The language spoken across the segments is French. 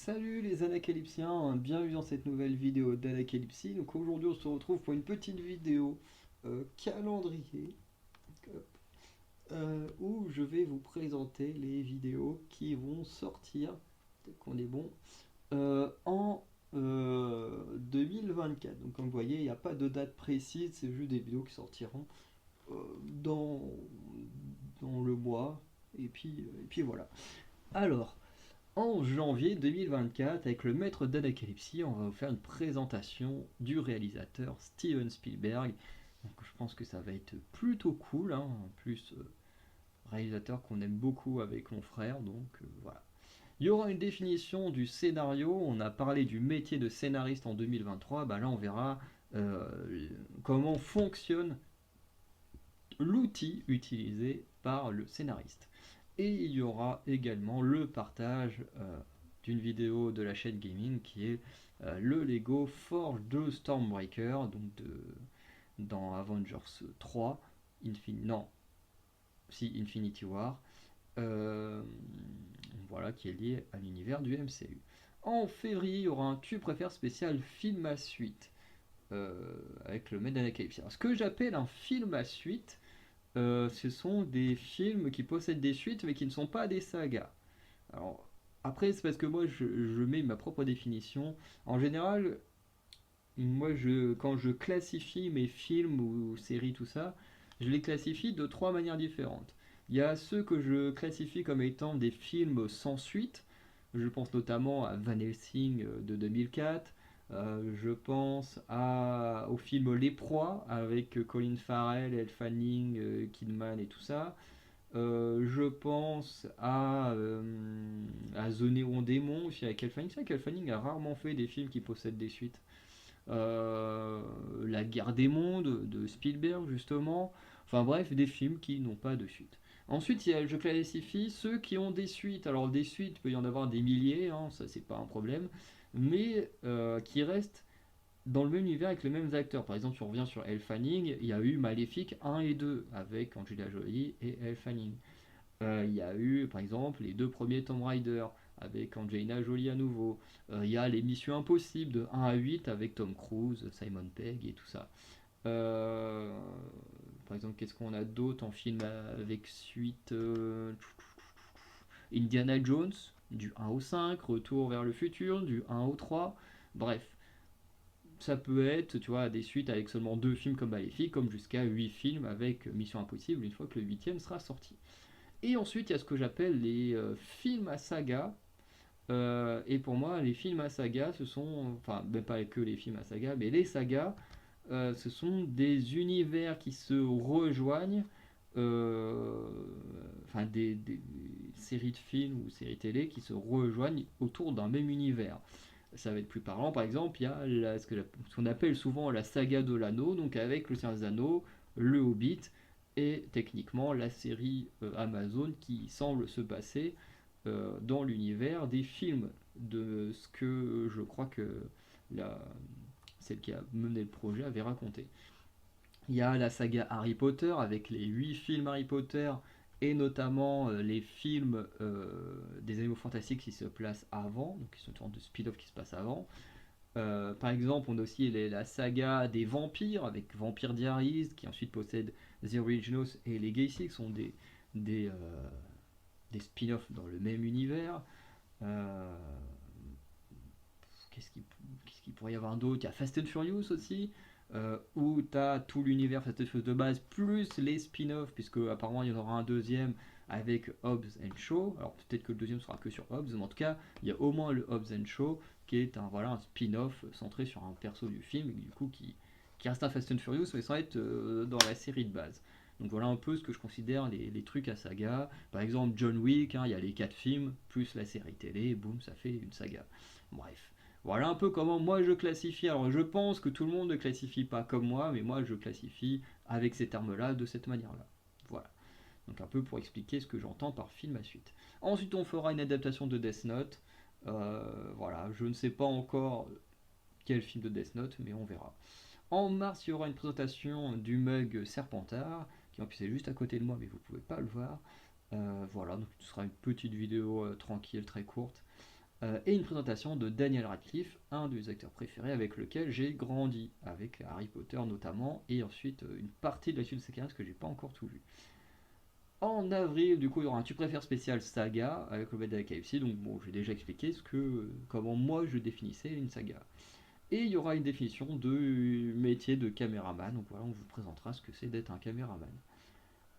Salut les Anacalypsiens, bienvenue dans cette nouvelle vidéo d'Anacalypsie. Donc aujourd'hui on se retrouve pour une petite vidéo calendrier hop, où je vais vous présenter les vidéos qui vont sortir, peut-être qu'on est bon, en 2024. Donc comme vous voyez il n'y a pas de date précise, c'est juste des vidéos qui sortiront euh, dans, dans le mois et puis voilà. Alors, en janvier 2024, avec le maître d'Anacalypsie, on va vous faire une présentation du réalisateur Steven Spielberg. Donc je pense que ça va être plutôt cool, hein. En plus, réalisateur qu'on aime beaucoup avec mon frère, donc voilà. Il y aura une définition du scénario, on a parlé du métier de scénariste en 2023, bah là on verra comment fonctionne l'outil utilisé par le scénariste. Et il y aura également le partage d'une vidéo de la chaîne gaming qui est le Lego Forge de Stormbreaker, dans Avengers 3, non, si Infinity War, euh, voilà, qui est lié à l'univers du MCU. En février, il y aura un Tu préfères spécial film à suite avec le Med Apocalypse. Ce que j'appelle un film à suite, ce sont des films qui possèdent des suites mais qui ne sont pas des sagas. Alors, après, c'est parce que moi je mets ma propre définition. En général, quand je classifie mes films ou séries, tout ça, je les classifie de trois manières différentes. Il y a ceux que je classifie comme étant des films sans suite. Je pense notamment à Van Helsing de 2004. Je pense au film Les Proies avec Colin Farrell, Elle Fanning, Kidman et tout ça. Je pense à The Néon Démon aussi avec Elle Fanning. C'est vrai qu'Elle Fanning a rarement fait des films qui possèdent des suites. La guerre des mondes de Spielberg justement. Enfin bref, des films qui n'ont pas de suite. Ensuite, je classifie ceux qui ont des suites. Alors des suites, il peut y en avoir des milliers, hein, ça c'est pas un problème, mais qui restent dans le même univers avec les mêmes acteurs. Par exemple, si on revient sur Elle Fanning, il y a eu Maléfique 1 et 2 avec Angelina Jolie et Elle Fanning. Il y a eu, par exemple, les deux premiers Tomb Raider avec Angelina Jolie à nouveau. Il y a les Missions Impossibles de 1 à 8 avec Tom Cruise, Simon Pegg et tout ça. Euh, Par exemple, qu'est-ce qu'on a d'autre en film avec suite Indiana Jones, du 1 au 5, Retour vers le futur, du 1 au 3. Bref, ça peut être, tu vois, des suites avec seulement deux films comme Maléfique, comme jusqu'à 8 films avec Mission Impossible une fois que le huitième sera sorti. Et ensuite, il y a ce que j'appelle les films à saga. Et pour moi, les films à saga, ce sont, enfin, même pas que les films à saga, mais les sagas, ce sont des univers qui se rejoignent, euh, enfin, des séries de films ou séries télé qui se rejoignent autour d'un même univers. Ça va être plus parlant, par exemple, il y a ce qu'on appelle souvent la saga de l'anneau, donc avec le Seigneur des Anneaux, le Hobbit, et techniquement la série Amazon qui semble se passer dans l'univers des films de ce que je crois que la, celle qui a mené le projet avait raconté. Il y a la saga Harry Potter avec les 8 films Harry Potter et notamment les films des animaux fantastiques qui se placent avant, donc qui sont une sorte de spin-off qui se passe avant. Par exemple, on a aussi la saga des vampires avec Vampire Diaries qui ensuite possède The Originals et Legacy qui sont des, euh, des spin-offs dans le même univers. Euh, qu'est-ce qu'il pourrait y avoir d'autre? Il y a Fast and Furious aussi, où tu as tout l'univers Fast and Furious de base, plus les spin-offs, puisque apparemment il y en aura un deuxième avec Hobbs and Shaw. Alors peut-être que le deuxième sera que sur Hobbs, mais en tout cas, il y a au moins le Hobbs and Shaw, qui est un spin-off centré sur un perso du film, et du coup qui reste un Fast and Furious, mais sans être dans la série de base. Donc voilà un peu ce que je considère les trucs à saga. Par exemple, John Wick, hein, il y a les 4 films, plus la série télé, et boum, ça fait une saga. Bref. Voilà un peu comment moi je classifie. Alors je pense que tout le monde ne classifie pas comme moi, mais moi je classifie avec ces termes-là, de cette manière-là. Voilà. Donc un peu pour expliquer ce que j'entends par film à suite. Ensuite on fera une adaptation de Death Note. Voilà, je ne sais pas encore quel film de Death Note, mais on verra. En mars, il y aura une présentation du mug Serpentard, qui en plus est juste à côté de moi, mais vous ne pouvez pas le voir. Voilà, donc ce sera une petite vidéo tranquille, très courte. et une présentation de Daniel Radcliffe, un de mes acteurs préférés avec lequel j'ai grandi, avec Harry Potter notamment, et ensuite une partie de la suite de sa carrière, parce que j'ai pas encore tout vu. En avril, du coup, il y aura un Tu préfères spécial saga avec le maître de la KFC, donc bon, j'ai déjà expliqué comment moi je définissais une saga. Et il y aura une définition de métier de caméraman, donc voilà, on vous présentera ce que c'est d'être un caméraman.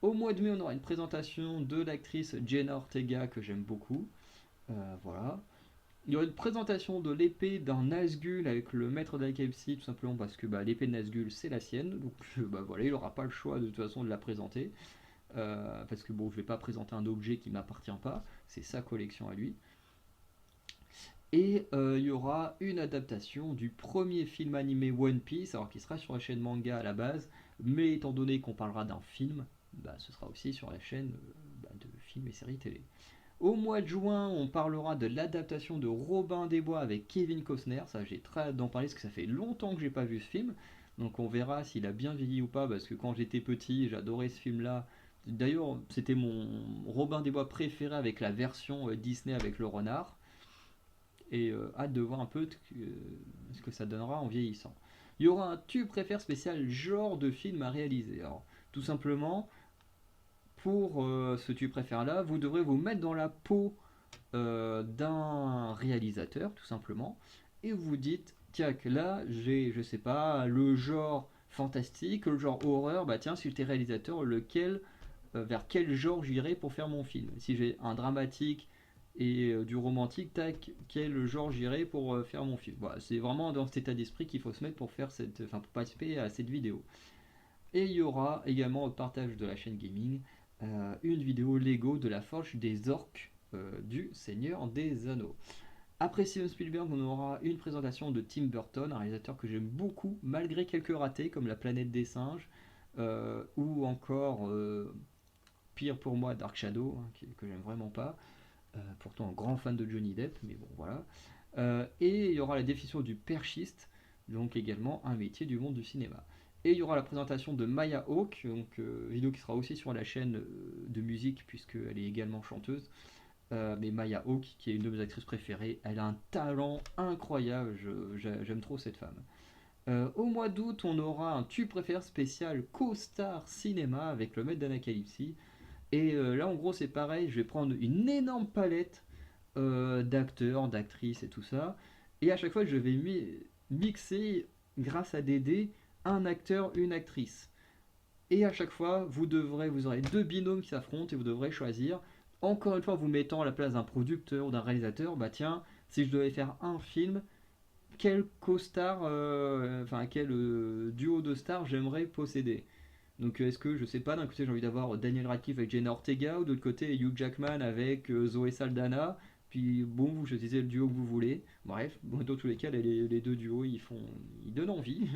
Au mois de mai, on aura une présentation de l'actrice Jenna Ortega que j'aime beaucoup. Voilà. Il y aura une présentation de l'épée d'un Nazgûl avec le maître de la KFC, tout simplement parce que l'épée de Nazgûl c'est la sienne, donc voilà, il n'aura pas le choix de toute façon de la présenter. Parce que bon, je vais pas présenter un objet qui m'appartient pas, c'est sa collection à lui. Et il y aura une adaptation du premier film animé One Piece, alors qui sera sur la chaîne manga à la base, mais étant donné qu'on parlera d'un film, ce sera aussi sur la chaîne de films et séries télé. Au mois de juin, on parlera de l'adaptation de Robin des Bois avec Kevin Costner. Ça, j'ai très hâte d'en parler parce que ça fait longtemps que j'ai pas vu ce film. Donc on verra s'il a bien vieilli ou pas, parce que quand j'étais petit, j'adorais ce film-là. D'ailleurs, c'était mon Robin des Bois préféré avec la version Disney avec le renard. Et hâte de voir un peu ce que ça donnera en vieillissant. Il y aura un tu préfères spécial genre de film à réaliser. Alors, tout simplement, pour ce tu préfères là, vous devrez vous mettre dans la peau d'un réalisateur, tout simplement, et vous dites, tiens, que là, j'ai, je sais pas, le genre fantastique, le genre horreur, bah tiens, si j'étais réalisateur, vers quel genre j'irais pour faire mon film. Si j'ai un dramatique et du romantique, tac, quel genre j'irais pour faire mon film. Voilà, c'est vraiment dans cet état d'esprit qu'il faut se mettre pour participer à cette vidéo. Et il y aura également au partage de la chaîne gaming une vidéo Lego de la forge des orques du Seigneur des Anneaux. Après Steven Spielberg, on aura une présentation de Tim Burton, un réalisateur que j'aime beaucoup, malgré quelques ratés comme La planète des singes, ou encore, pire pour moi, Dark Shadow, hein, que j'aime vraiment pas. Pourtant un grand fan de Johnny Depp, mais bon voilà. Et il y aura la définition du perchiste, donc également un métier du monde du cinéma. Et il y aura la présentation de Maya Hawke, donc vidéo qui sera aussi sur la chaîne de musique puisqu'elle est également chanteuse. Mais Maya Hawke, qui est une de mes actrices préférées, elle a un talent incroyable, j'aime trop cette femme. Au mois d'août, on aura un Tu préfères spécial Co-Star Cinéma avec le maître d'Anacalypse. Et là, en gros, c'est pareil, je vais prendre une énorme palette d'acteurs, d'actrices et tout ça. Et à chaque fois, je vais mixer, grâce à des dés, un acteur, une actrice. Et à chaque fois, vous aurez deux binômes qui s'affrontent et vous devrez choisir. Encore une fois, vous mettant à la place d'un producteur ou d'un réalisateur, bah tiens, si je devais faire un film, quel co-star, quel duo de stars j'aimerais posséder. Donc est-ce que, je sais pas, d'un côté j'ai envie d'avoir Daniel Radcliffe avec Jenna Ortega, ou de l'autre côté Hugh Jackman avec Zoé Saldana, puis bon, vous choisissez le duo que vous voulez. Bref, bon, dans tous les cas, les deux duos, ils donnent envie.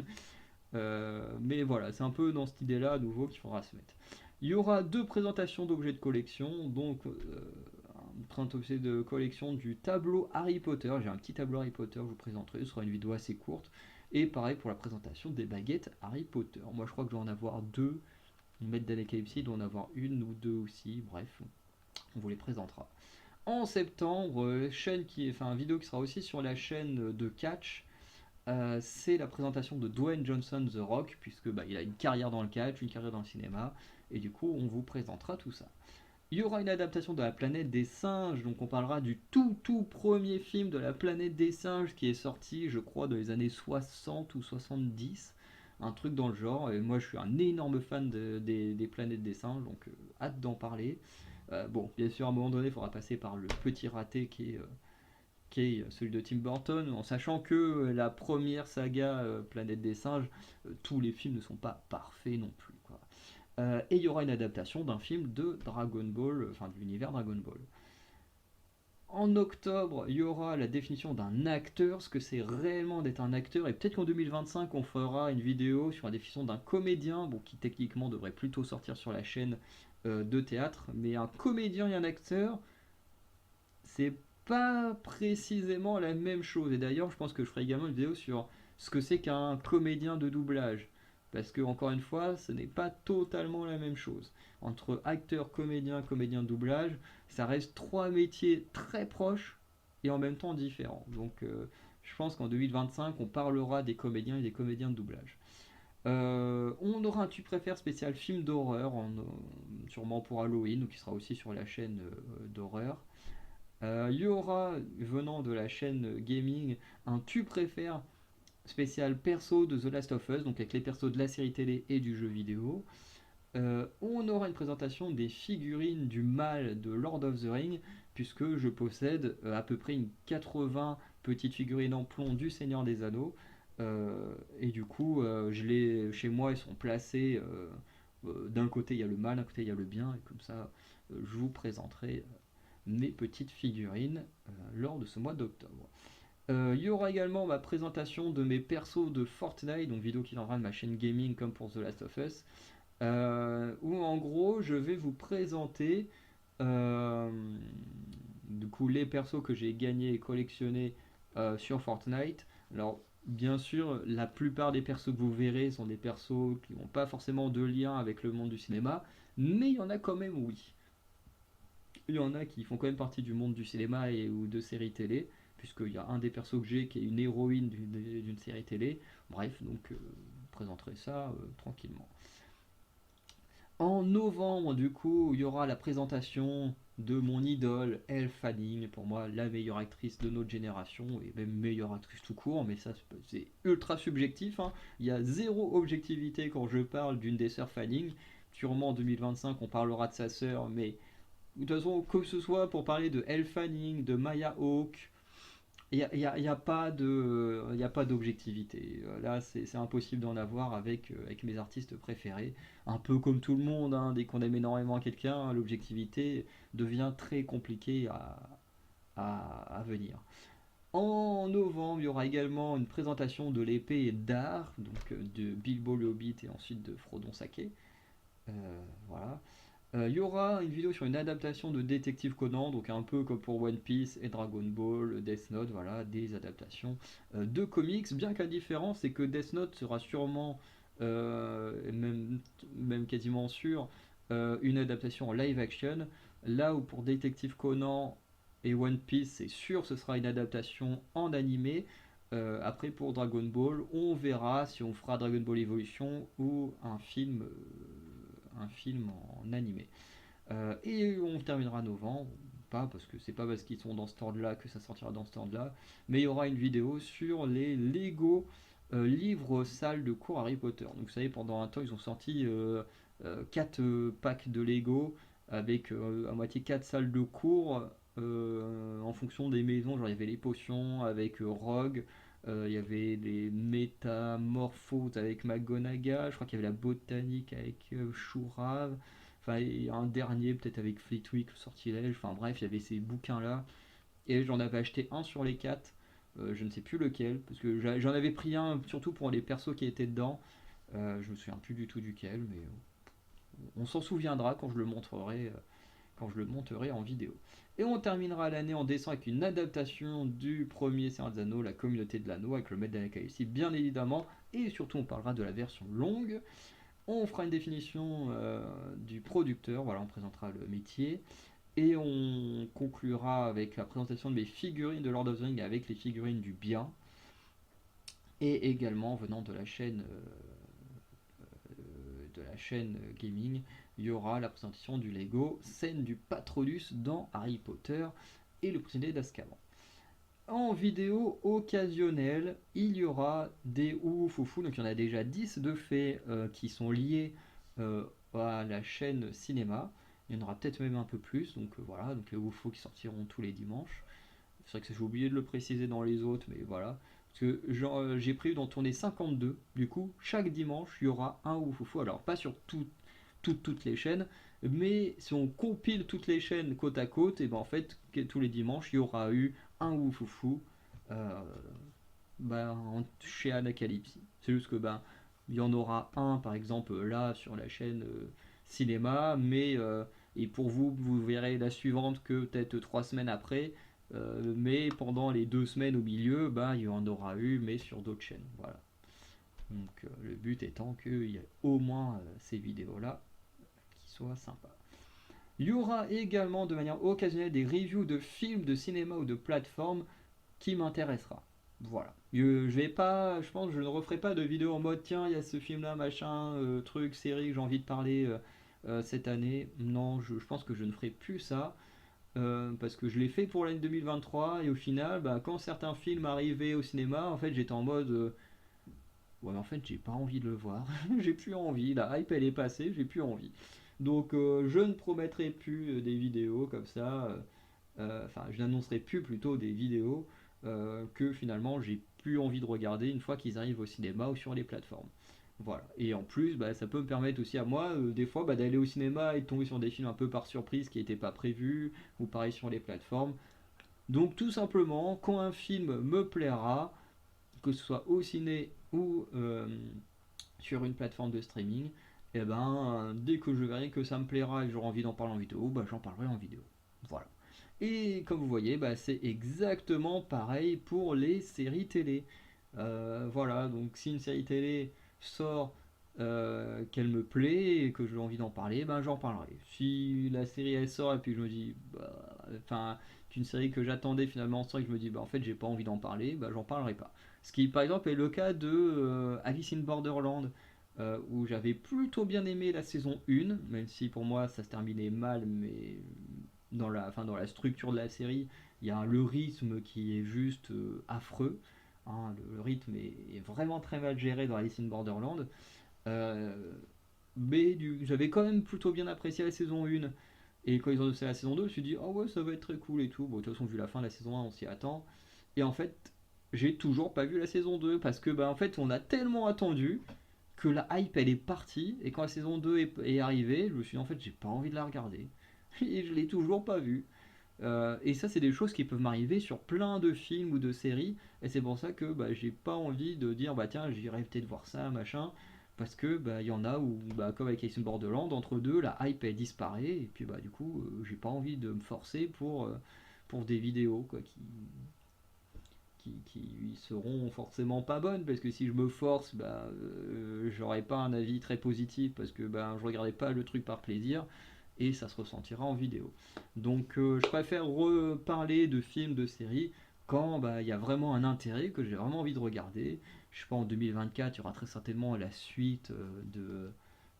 Mais voilà, c'est un peu dans cette idée-là, à nouveau, qu'il faudra se mettre. Il y aura deux présentations d'objets de collection, donc un présentation de collection du tableau Harry Potter. J'ai un petit tableau Harry Potter, je vous présenterai, ce sera une vidéo assez courte. Et pareil pour la présentation des baguettes Harry Potter. Moi je crois que je dois en avoir deux. Le maître d'Alekapsi doit en avoir une ou deux aussi. Bref, on vous les présentera. En septembre, vidéo qui sera aussi sur la chaîne de Catch. C'est la présentation de Dwayne Johnson The Rock, puisque il a une carrière dans le catch, une carrière dans le cinéma, et du coup on vous présentera tout ça. Il y aura une adaptation de La planète des singes, donc on parlera du tout premier film de La planète des singes qui est sorti, je crois, dans les années 60 ou 70, un truc dans le genre. Et moi je suis un énorme fan des planètes des singes, donc hâte d'en parler. Bon, bien sûr, à un moment donné, il faudra passer par le petit raté qui est celui de Tim Burton, en sachant que la première saga Planète des singes, tous les films ne sont pas parfaits non plus, quoi. Et il y aura une adaptation d'un film de Dragon Ball, de l'univers Dragon Ball. En octobre, il y aura la définition d'un acteur, ce que c'est réellement d'être un acteur, et peut-être qu'en 2025, on fera une vidéo sur la définition d'un comédien, bon, qui techniquement devrait plutôt sortir sur la chaîne de théâtre, mais un comédien et un acteur, c'est pas précisément la même chose. Et d'ailleurs, je pense que je ferai également une vidéo sur ce que c'est qu'un comédien de doublage. Parce que, encore une fois, ce n'est pas totalement la même chose. Entre acteur, comédien, comédien de doublage, ça reste trois métiers très proches, et en même temps différents. Donc je pense qu'en 2025, on parlera des comédiens et des comédiens de doublage. On aura un tu préfères spécial film d'horreur, sûrement pour Halloween, ou qui sera aussi sur la chaîne d'horreur. Il y aura, venant de la chaîne gaming, un tu préfères spécial perso de The Last of Us, donc avec les persos de la série télé et du jeu vidéo. On aura une présentation des figurines du mal de Lord of the Ring, puisque je possède à peu près une 80 petites figurines en plomb du Seigneur des Anneaux. Et du coup, chez moi, elles sont placées. D'un côté, il y a le mal, d'un côté, il y a le bien, et comme ça, je vous présenterai mes petites figurines lors de ce mois d'octobre. Il y aura également ma présentation de mes persos de Fortnite, donc vidéo qui viendra de ma chaîne gaming comme pour The Last of Us, où en gros je vais vous présenter euh, du coup les persos que j'ai gagnés et collectionnés sur Fortnite. Alors bien sûr, la plupart des persos que vous verrez sont des persos qui n'ont pas forcément de lien avec le monde du cinéma, mais il y en a quand même, oui. Il y en a qui font quand même partie du monde du cinéma ou de séries télé, puisqu'il y a un des persos que j'ai qui est une héroïne d'une série télé. Bref, donc je présenterai ça tranquillement. En novembre, du coup, il y aura la présentation de mon idole, Elle Fanning, pour moi la meilleure actrice de notre génération, et même meilleure actrice tout court, mais ça c'est ultra subjectif, hein. Il y a zéro objectivité quand je parle d'une des sœurs Fanning. Sûrement en 2025 on parlera de sa sœur, mais de toute façon, que ce soit pour parler de Elle Fanning, de Maya Hawke, il y a pas de, y a pas d'objectivité. Là, c'est impossible d'en avoir avec mes artistes préférés. Un peu comme tout le monde, hein, dès qu'on aime énormément quelqu'un, l'objectivité devient très compliquée à venir. En novembre, il y aura également une présentation de l'épée d'art, donc de Bilbo le Hobbit et ensuite de Frodon Sake. Voilà. Il y aura une vidéo sur une adaptation de Détective Conan, donc un peu comme pour One Piece et Dragon Ball, Death Note, voilà, des adaptations de comics. Bien qu'à différence, c'est que Death Note sera sûrement, même quasiment sûr, une adaptation en live action. Là où pour Détective Conan et One Piece, c'est sûr, ce sera une adaptation en animé. Après, pour Dragon Ball, on verra si on fera Dragon Ball Evolution ou un film en animé. Et on terminera novembre, pas parce que c'est pas parce qu'ils sont dans ce ordre-là que ça sortira dans ce ordre-là, mais il y aura une vidéo sur les Lego livres salles de cours Harry Potter. Donc vous savez, pendant un temps, ils ont sorti 4 packs de Lego avec à moitié 4 salles de cours en fonction des maisons. Genre il y avait les potions avec Rogue, il y avait les métamorphoses avec McGonagall, je crois qu'il y avait la botanique avec Chourave. Enfin, il y a un dernier peut-être avec Fleetwick, le sortilège. Enfin bref, il y avait ces bouquins-là. Et j'en avais acheté un sur les 4. Je ne sais plus lequel. Parce que j'en avais pris un surtout pour les persos qui étaient dedans. Je me souviens plus du tout duquel. Mais on s'en souviendra quand je le montrerai. Quand je le monterai en vidéo. Et on terminera l'année en décembre avec une adaptation du premier Seigneur des Anneaux, la communauté de l'anneau, avec le maître d'Anakaishi, bien évidemment. Et surtout, on parlera de la version longue. On fera une définition du producteur, voilà, on présentera le métier. Et on conclura avec la présentation de mes figurines de Lord of the Rings avec les figurines du bien. Et également, venant de la chaîne gaming, il y aura la présentation du Lego scène du Patronus dans Harry Potter et le prisonnier d'Azkaban. En vidéo occasionnelle, il y aura des oufoufou, donc il y en a déjà 10 de faits qui sont liés à la chaîne cinéma. Il y en aura peut-être même un peu plus, donc voilà, donc les oufous qui sortiront tous les dimanches. C'est vrai que j'ai oublié de le préciser dans les autres, mais voilà. Parce que j'ai prévu d'en tourner 52, du coup, chaque dimanche, il y aura un oufoufou. Alors, pas sur toutes les chaînes, mais si on compile toutes les chaînes côte à côte, et ben en fait, tous les dimanches, il y aura eu un oufoufou euh, chez Anacalypse. C'est juste que ben il y en aura un par exemple là sur la chaîne cinéma, mais et pour vous, vous verrez la suivante que peut-être 3 semaines après. Mais pendant les 2 semaines au milieu, ben, il y en aura eu, mais sur d'autres chaînes. Voilà. Donc le but étant qu'il y ait au moins ces vidéos-là qui soient sympas. Il y aura également de manière occasionnelle des reviews de films de cinéma ou de plateformes qui m'intéressera. Voilà. Je vais pas, je pense que je ne referai pas de vidéo en mode tiens, il y a ce film là, machin, truc, série que j'ai envie de parler cette année. Non, je pense que je ne ferai plus ça. Parce que je l'ai fait pour l'année 2023 et au final, bah, quand certains films arrivaient au cinéma, en fait j'étais en mode ouais, mais en fait j'ai pas envie de le voir, j'ai plus envie, la hype elle est passée, j'ai plus envie. Donc je ne promettrai plus des vidéos comme ça, enfin je n'annoncerai plus plutôt des vidéos que finalement j'ai plus envie de regarder une fois qu'ils arrivent au cinéma ou sur les plateformes. Voilà. Et en plus, bah, ça peut me permettre aussi à moi, des fois, bah, d'aller au cinéma et de tomber sur des films un peu par surprise qui n'étaient pas prévus, ou pareil sur les plateformes. Donc tout simplement, quand un film me plaira, que ce soit au ciné ou sur une plateforme de streaming, et ben dès que je verrai que ça me plaira et que j'aurai envie d'en parler en vidéo, bah, j'en parlerai en vidéo. Voilà. Et comme vous voyez, bah, c'est exactement pareil pour les séries télé. Voilà, donc si une série télé sort qu'elle me plaît et que j'ai envie d'en parler, ben j'en parlerai. Si la série elle sort et puis je me dis, bah, enfin, qu'une série que j'attendais finalement sort et que je me dis, bah en fait j'ai pas envie d'en parler, bah j'en parlerai pas. Ce qui par exemple est le cas de Alice in Borderland, où j'avais plutôt bien aimé la saison 1, même si pour moi ça se terminait mal, mais dans la structure de la série, il y a le rythme qui est juste affreux. Hein, le rythme est vraiment très mal géré dans Alice in Borderland. Euh, mais j'avais quand même plutôt bien apprécié la saison 1. Et quand ils ont annoncé la saison 2, je me suis dit, oh ouais, ça va être très cool et tout. Bon, de toute façon, vu la fin de la saison 1, on s'y attend. Et en fait, j'ai toujours pas vu la saison 2 parce que, bah, en fait, on a tellement attendu que la hype elle est partie. Et quand la saison 2 est arrivée, je me suis dit, en fait, j'ai pas envie de la regarder. Et je l'ai toujours pas vue. Et ça, c'est des choses qui peuvent m'arriver sur plein de films ou de séries. Et c'est pour ça que bah, j'ai pas envie de dire, bah tiens, j'irai peut-être voir ça, machin. Parce que bah, il y en a où, bah, comme avec Alice in Borderland, entre deux, la hype elle disparaît. Et puis bah, du coup, j'ai pas envie de me forcer pour des vidéos quoi, qui seront forcément pas bonnes. Parce que si je me force, bah, j'aurai pas un avis très positif. Parce que bah, je regardais pas le truc par plaisir et ça se ressentira en vidéo. Donc je préfère reparler de films, de séries quand bah, il y a vraiment un intérêt, que j'ai vraiment envie de regarder. Je sais pas, en 2024, il y aura très certainement la suite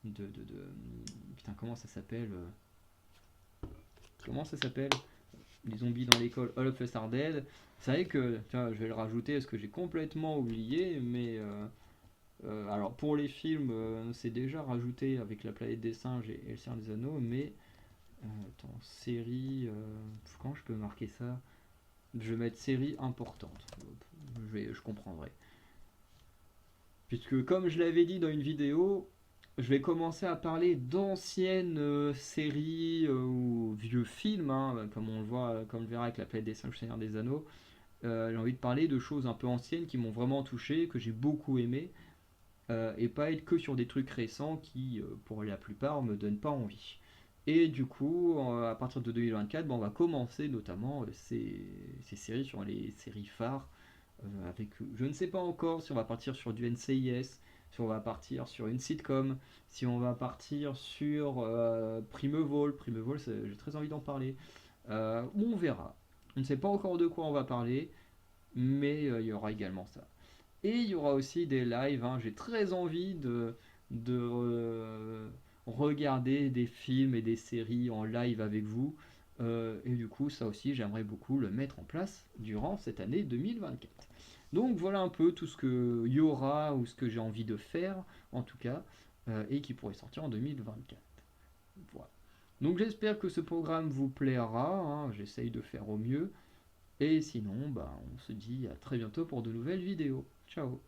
putain, comment ça s'appelle Comment ça s'appelle Les zombies dans l'école, All of Us Are Dead. C'est vrai que, tiens, je vais le rajouter parce que j'ai complètement oublié, mais alors pour les films, c'est déjà rajouté avec La Planète des Singes et Le Seigneur des Anneaux, mais attends, série. Quand je peux marquer ça? Je vais mettre série importante. Je comprendrai. Puisque, comme je l'avais dit dans une vidéo, je vais commencer à parler d'anciennes séries ou vieux films, hein, comme on le voit, comme on le verra avec La Planète des Singes, Seigneur des Anneaux. J'ai envie de parler de choses un peu anciennes qui m'ont vraiment touché, que j'ai beaucoup aimé, et pas être que sur des trucs récents qui, pour la plupart, me donnent pas envie. Et du coup, à partir de 2024, on va commencer notamment ces séries sur les séries phares. Avec, je ne sais pas encore si on va partir sur du NCIS, si on va partir sur une sitcom, si on va partir sur Primevol. Primevol, j'ai très envie d'en parler. On verra. On ne sait pas encore de quoi on va parler, mais il y aura également ça. Et il y aura aussi des lives, hein. J'ai très envie de regarder des films et des séries en live avec vous. Et du coup, ça aussi, j'aimerais beaucoup le mettre en place durant cette année 2024. Donc voilà un peu tout ce qu'il y aura ou ce que j'ai envie de faire, en tout cas, et qui pourrait sortir en 2024. Voilà. Donc j'espère que ce programme vous plaira, hein. J'essaye de faire au mieux. Et sinon, bah, on se dit à très bientôt pour de nouvelles vidéos. Ciao.